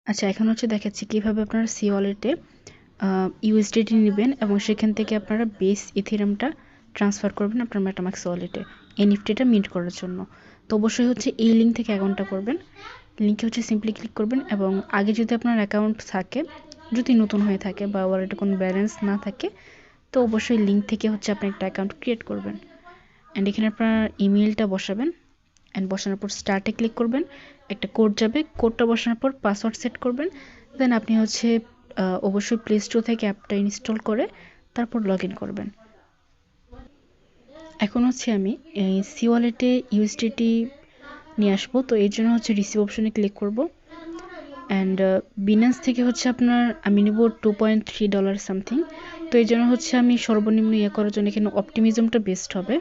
আচ্ছা, এখন হচ্ছে দেখাচ্ছি কিভাবে আপনারা সি ওয়ালেটে ইউএসডিটি নেবেন এবং সেখান থেকে আপনারা বেস ইথেরিয়ামটা ট্রান্সফার করবেন আপনার মেটামাক্স ওয়ালেটে এনএফটিটা মিন্ট করার জন্য। তো অবশ্যই হচ্ছে এই লিঙ্ক থেকে অ্যাকাউন্টটা করবেন। লিঙ্কে হচ্ছে সিম্পলি ক্লিক করবেন এবং আগে যদি আপনার অ্যাকাউন্ট থাকে, যদি নতুন হয়ে থাকে বা ওয়ালেটে কোনো ব্যালেন্স না থাকে, তো অবশ্যই লিঙ্ক থেকে হচ্ছে আপনি একটা অ্যাকাউন্ট ক্রিয়েট করবেন। অ্যান্ড এখানে আপনার ইমেলটা বসাবেন। অ্যান্ড বসানোর পর স্টার্টে ক্লিক করবেন, একটা কোড যাবে, কোডটা বসানোর পর পাসওয়ার্ড সেট করবেন। দেন আপনি হচ্ছে অবশ্যই প্লে স্টোর থেকে অ্যাপটা ইনস্টল করে তারপর লগ ইন করবেন। এখন হচ্ছে আমি এই সি ওয়ালেটে ইউএসডিটি নিয়ে আসবো, তো এর জন্য হচ্ছে রিসিভ অপশনে ক্লিক করব। অ্যান্ড বিনান্স থেকে হচ্ছে আপনার আমি নেব $2.3 সামথিং। তো এই জন্য হচ্ছে আমি সর্বনিম্ন করার জন্য এখানে অপটিমিজমটা বেস্ট হবে,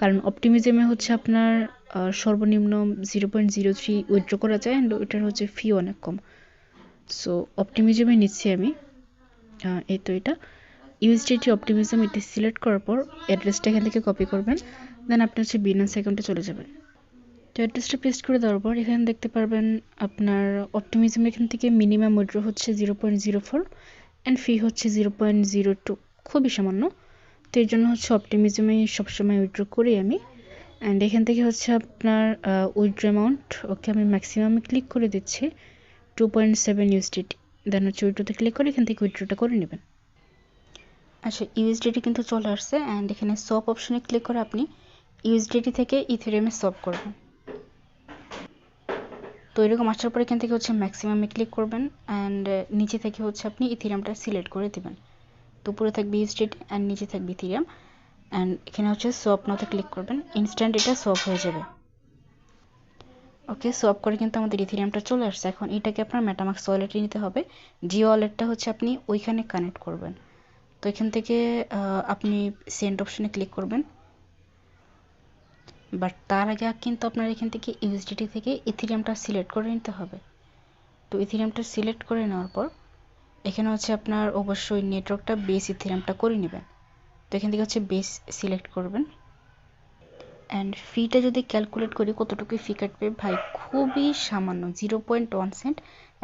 কারণ অপটিমিজমে হচ্ছে আপনার সর্বনিম্ন 0.03 উইথড্র করা যায় অ্যান্ড ওইটার হচ্ছে ফি অনেক কম। সো অপটিমিজমে নিচ্ছি আমি। এই তো এটা ইউএসডিটি অপটিমিজম, এটি সিলেক্ট করার পর অ্যাড্রেসটা এখান থেকে কপি করবেন। দেন আপনি হচ্ছে বিনান্স অ্যাকাউন্টে চলে যাবেন। তো অ্যাড্রেসটা পেস্ট করে দেওয়ার পর এখানে দেখতে পারবেন আপনার অপটিমিজম এখান থেকে মিনিমাম উইথড্র হচ্ছে 0.04 অ্যান্ড ফি হচ্ছে 0.02, খুবই সামান্য। তো এই জন্য হচ্ছে অপটিমিজমে সবসময় উইথড্র করি আমি। অ্যান্ড এখান থেকে হচ্ছে আপনার উইথড্র অ্যামাউন্ট, ওকে আমি ম্যাক্সিমামে ক্লিক করে দিচ্ছি 2.7 ইউএসডিটি। দেন হচ্ছে উইথড্রোতে ক্লিক করে এখান থেকে উইথড্রোটা করে নেবেন। আচ্ছা, ইউএসডিটি কিন্তু চলে আসছে অ্যান্ড এখানে সোয়াপ অপশনে ক্লিক করে আপনি ইউএসডিটি থেকে ইথেরিয়ামে সোয়াপ করবেন। তো এরকম আসার পর এখান থেকে হচ্ছে ম্যাক্সিমামে ক্লিক করবেন অ্যান্ড নিচে থেকে হচ্ছে আপনি ইথেরিয়ামটা সিলেক্ট করে দেবেন। তো উপরে থাকবে ইউএসডিটি অ্যান্ড নিচে থাকবে ইথেরিয়াম। অ্যান্ড এখানে হচ্ছে সোয়াপ নাওতে ক্লিক করবেন, ইনস্ট্যান্ট এটা সোয়াপ হয়ে যাবে। ওকে, সোয়াপ করে কিন্তু আমাদের ইথেরিয়ামটা চলে আসছে। এখন এটাকে আপনার মেটামাক্স ওয়ালেটে নিতে হবে। জি ওয়ালেটটা হচ্ছে আপনি ওইখানে কানেক্ট করবেন। তো এখান থেকে আপনি সেন্ড অপশনে ক্লিক করবেন, বাট তার আগে কিন্তু আপনার এখান থেকে ইউএসডিটি থেকে ইথেরিয়ামটা সিলেক্ট করে নিতে হবে। তো ইথেরিয়ামটা সিলেক্ট করে নেওয়ার পর এখানে হচ্ছে আপনার অবশ্যই নেটওয়ার্কটা বেস ইথেরিয়ামটা করে নেবেন। তো এখান থেকে হচ্ছে বেস সিলেক্ট করবেন। অ্যান্ড ফিটা যদি ক্যালকুলেট করি কতটুকু ফি কাটবে, ভাই খুবই সামান্য 0.1 সেন্ট।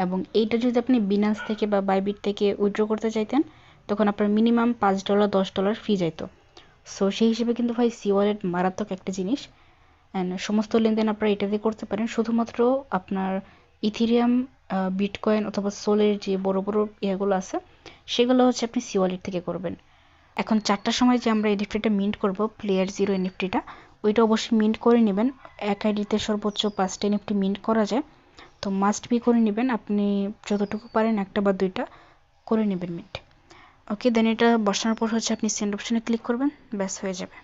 এবং এইটা যদি আপনি বিনান্স থেকে বা বাইবিট থেকে উইথড্র করতে চাইতেন তখন আপনার মিনিমাম $5 $10 ফি যাইতো। সো সেই হিসেবে কিন্তু ভাই সি ওয়ালেট মারাত্মক একটা জিনিস। অ্যান্ড সমস্ত লেনদেন আপনারা এটা দিয়ে করতে পারেন। শুধুমাত্র আপনার ইথেরিয়াম, বিটকয়েন অথবা সোলের যে বড় বড় ইয়েগুলো আছে সেগুলো হচ্ছে আপনি সি ওয়ালেট থেকে করবেন। এখন 4টার সময় যে আমরা এনএফটিটা মিন্ট করব, প্লেয়ার জিরো এনএফটিটা, ওইটা অবশ্যই মিন্ট করে নেবেন। এক আইডিতে সর্বোচ্চ 5টা এনএফটি মিন্ট করা যায়, তো মাস্ট বি করে নেবেন। আপনি যতটুকু পারেন একটা বা দুইটা করে নেবেন মিন্ট। ওকে, দেন এটা বসানোর পর হচ্ছে আপনি সেন্ড অপশনে ক্লিক করবেন, ব্যাস হয়ে যাবে।